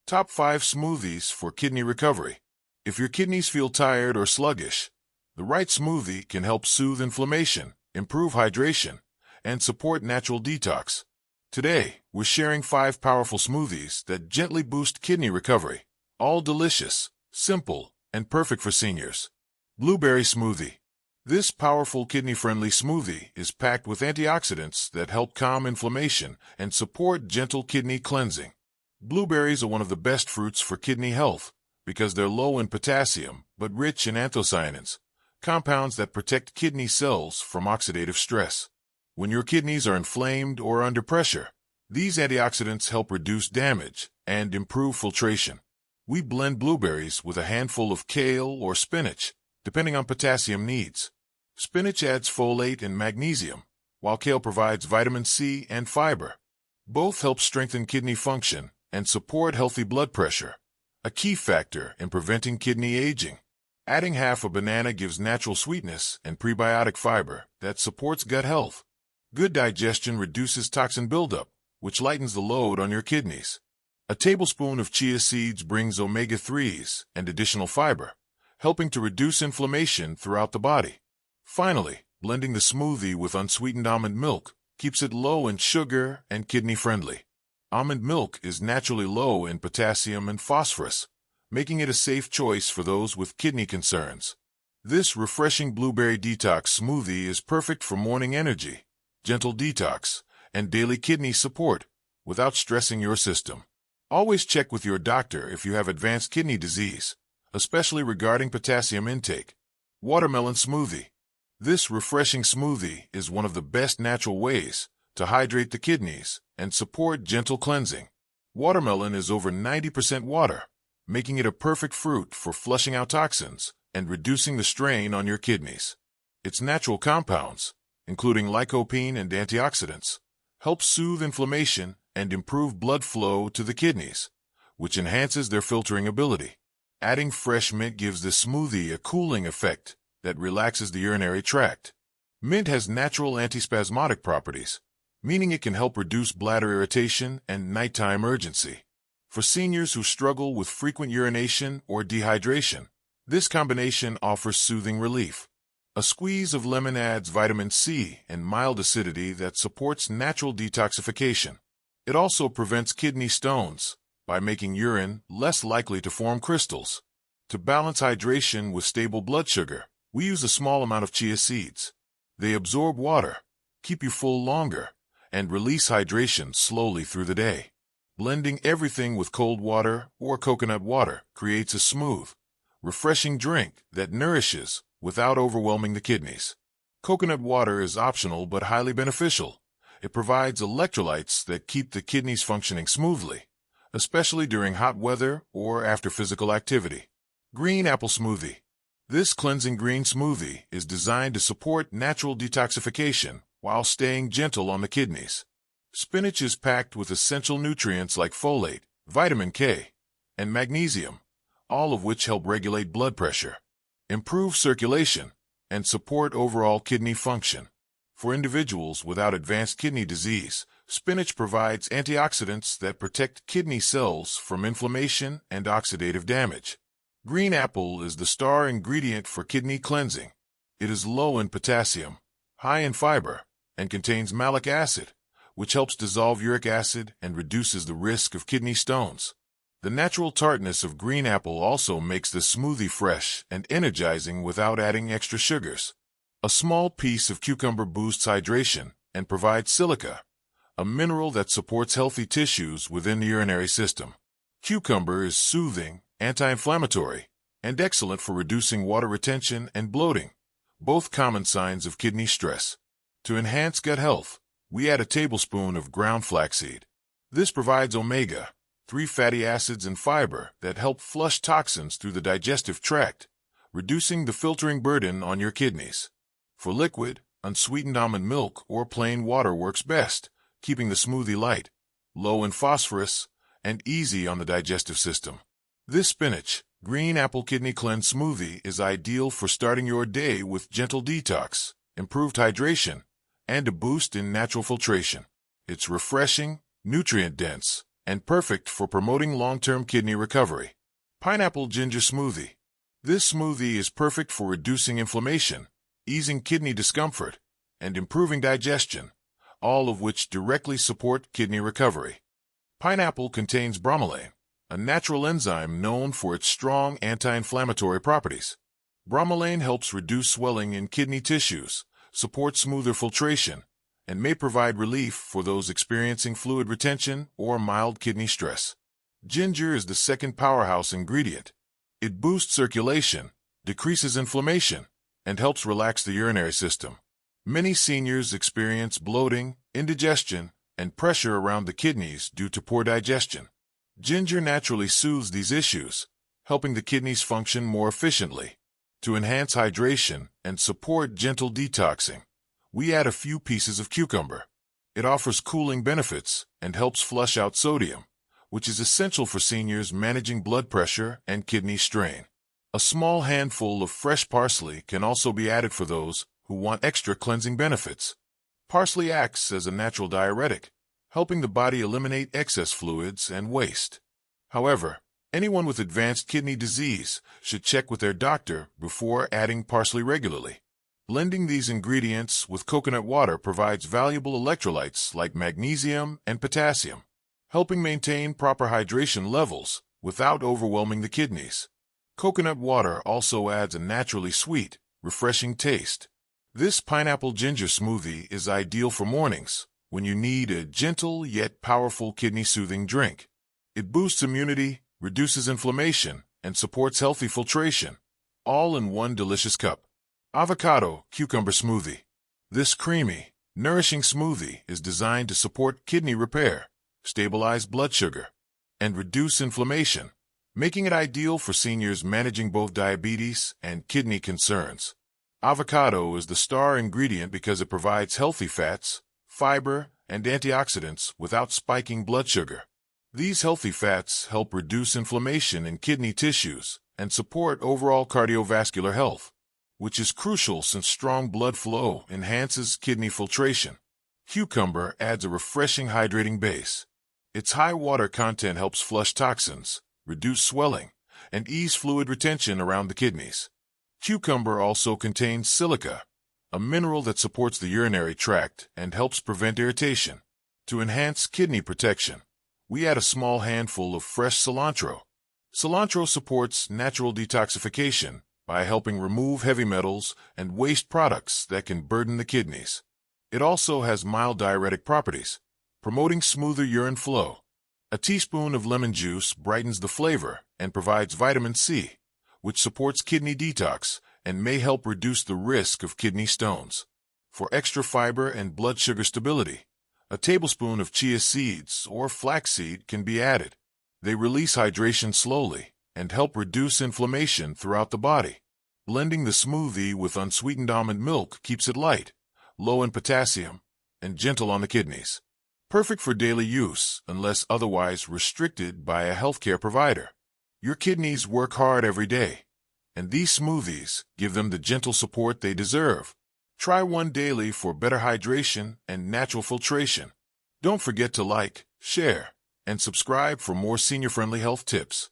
Top 5 Smoothies for Kidney Recovery. If your kidneys feel tired or sluggish, the right smoothie can help soothe inflammation, improve hydration, and support natural detox. Today, we're sharing 5 powerful smoothies that gently boost kidney recovery. All delicious, simple, and perfect for seniors. Blueberry Smoothie. This powerful kidney-friendly smoothie is packed with antioxidants that help calm inflammation and support gentle kidney cleansing. Blueberries are one of the best fruits for kidney health because they're low in potassium but rich in anthocyanins, compounds that protect kidney cells from oxidative stress. When your kidneys are inflamed or under pressure, these antioxidants help reduce damage and improve filtration. We blend blueberries with a handful of kale or spinach, depending on potassium needs. Spinach adds folate and magnesium, while kale provides vitamin C and fiber. Both help strengthen kidney function and support healthy blood pressure, a key factor in preventing kidney aging. Adding half a banana gives natural sweetness and prebiotic fiber that supports gut health. Good digestion reduces toxin buildup, which lightens the load on your kidneys. A tablespoon of chia seeds brings omega-3s and additional fiber, helping to reduce inflammation throughout the body. Finally, blending the smoothie with unsweetened almond milk keeps it low in sugar and kidney-friendly. Almond milk is naturally low in potassium and phosphorus, making it a safe choice for those with kidney concerns. This refreshing blueberry detox smoothie is perfect for morning energy, gentle detox, and daily kidney support without stressing your system. Always check with your doctor if you have advanced kidney disease, especially regarding potassium intake. Watermelon Smoothie. This refreshing smoothie is one of the best natural ways to hydrate the kidneys and support gentle cleansing. Watermelon is over 90% water, making it a perfect fruit for flushing out toxins and reducing the strain on your kidneys. Its natural compounds, including lycopene and antioxidants, help soothe inflammation and improve blood flow to the kidneys, which enhances their filtering ability. Adding fresh mint gives the smoothie a cooling effect that relaxes the urinary tract. Mint has natural antispasmodic properties, meaning it can help reduce bladder irritation and nighttime urgency. For seniors who struggle with frequent urination or dehydration, this combination offers soothing relief. A squeeze of lemon adds vitamin C and mild acidity that supports natural detoxification. It also prevents kidney stones by making urine less likely to form crystals. To balance hydration with stable blood sugar, we use a small amount of chia seeds. They absorb water, keep you full longer, and release hydration slowly through the day. Blending everything with cold water or coconut water creates a smooth, refreshing drink that nourishes without overwhelming the kidneys. Coconut water is optional but highly beneficial. It provides electrolytes that keep the kidneys functioning smoothly, especially during hot weather or after physical activity. Green Apple Smoothie. This cleansing green smoothie is designed to support natural detoxification while staying gentle on the kidneys. Spinach is packed with essential nutrients like folate, vitamin K, and magnesium, all of which help regulate blood pressure, improve circulation, and support overall kidney function. For individuals without advanced kidney disease, spinach provides antioxidants that protect kidney cells from inflammation and oxidative damage. Green apple is the star ingredient for kidney cleansing. It is low in potassium, high in fiber, and contains malic acid, which helps dissolve uric acid and reduces the risk of kidney stones. The natural tartness of green apple also makes the smoothie fresh and energizing without adding extra sugars. A small piece of cucumber boosts hydration and provides silica, a mineral that supports healthy tissues within the urinary system. Cucumber is soothing, anti-inflammatory, and excellent for reducing water retention and bloating, both common signs of kidney stress. To enhance gut health, we add a tablespoon of ground flaxseed. This provides omega-3 fatty acids and fiber that help flush toxins through the digestive tract, reducing the filtering burden on your kidneys. For liquid, unsweetened almond milk or plain water works best, keeping the smoothie light, low in phosphorus, and easy on the digestive system. This spinach, green apple kidney cleanse smoothie is ideal for starting your day with gentle detox, improved hydration, and a boost in natural filtration. It's refreshing, nutrient-dense, and perfect for promoting long-term kidney recovery. Pineapple ginger smoothie. This smoothie is perfect for reducing inflammation, easing kidney discomfort, and improving digestion, all of which directly support kidney recovery. Pineapple contains bromelain, a natural enzyme known for its strong anti-inflammatory properties. Bromelain helps reduce swelling in kidney tissues, supports smoother filtration, and may provide relief for those experiencing fluid retention or mild kidney stress. Ginger is the second powerhouse ingredient. It boosts circulation, decreases inflammation, and helps relax the urinary system. Many seniors experience bloating, indigestion, and pressure around the kidneys due to poor digestion. Ginger naturally soothes these issues, helping the kidneys function more efficiently. To enhance hydration and support gentle detoxing, we add a few pieces of cucumber. It offers cooling benefits and helps flush out sodium, which is essential for seniors managing blood pressure and kidney strain. A small handful of fresh parsley can also be added for those who want extra cleansing benefits. Parsley acts as a natural diuretic, helping the body eliminate excess fluids and waste. However, anyone with advanced kidney disease should check with their doctor before adding parsley regularly. Blending these ingredients with coconut water provides valuable electrolytes like magnesium and potassium, helping maintain proper hydration levels without overwhelming the kidneys. Coconut water also adds a naturally sweet, refreshing taste. This pineapple ginger smoothie is ideal for mornings when you need a gentle yet powerful kidney-soothing drink. It boosts immunity, reduces inflammation, and supports healthy filtration, all in one delicious cup. Avocado cucumber smoothie. This creamy, nourishing smoothie is designed to support kidney repair, stabilize blood sugar, and reduce inflammation, making it ideal for seniors managing both diabetes and kidney concerns. Avocado is the star ingredient because it provides healthy fats, fiber, and antioxidants without spiking blood sugar. These healthy fats help reduce inflammation in kidney tissues and support overall cardiovascular health, which is crucial since strong blood flow enhances kidney filtration. Cucumber adds a refreshing hydrating base. Its high water content helps flush toxins, reduce swelling, and ease fluid retention around the kidneys. Cucumber also contains silica, a mineral that supports the urinary tract and helps prevent irritation. To enhance kidney protection, we add a small handful of fresh cilantro. Cilantro supports natural detoxification by helping remove heavy metals and waste products that can burden the kidneys. It also has mild diuretic properties, promoting smoother urine flow. A teaspoon of lemon juice brightens the flavor and provides vitamin C, which supports kidney detox and may help reduce the risk of kidney stones. For extra fiber and blood sugar stability, a tablespoon of chia seeds or flaxseed can be added. They release hydration slowly and help reduce inflammation throughout the body. Blending the smoothie with unsweetened almond milk keeps it light, low in potassium, and gentle on the kidneys. Perfect for daily use unless otherwise restricted by a healthcare provider. Your kidneys work hard every day, and these smoothies give them the gentle support they deserve. Try one daily for better hydration and natural filtration. Don't forget to like, share, and subscribe for more senior-friendly health tips.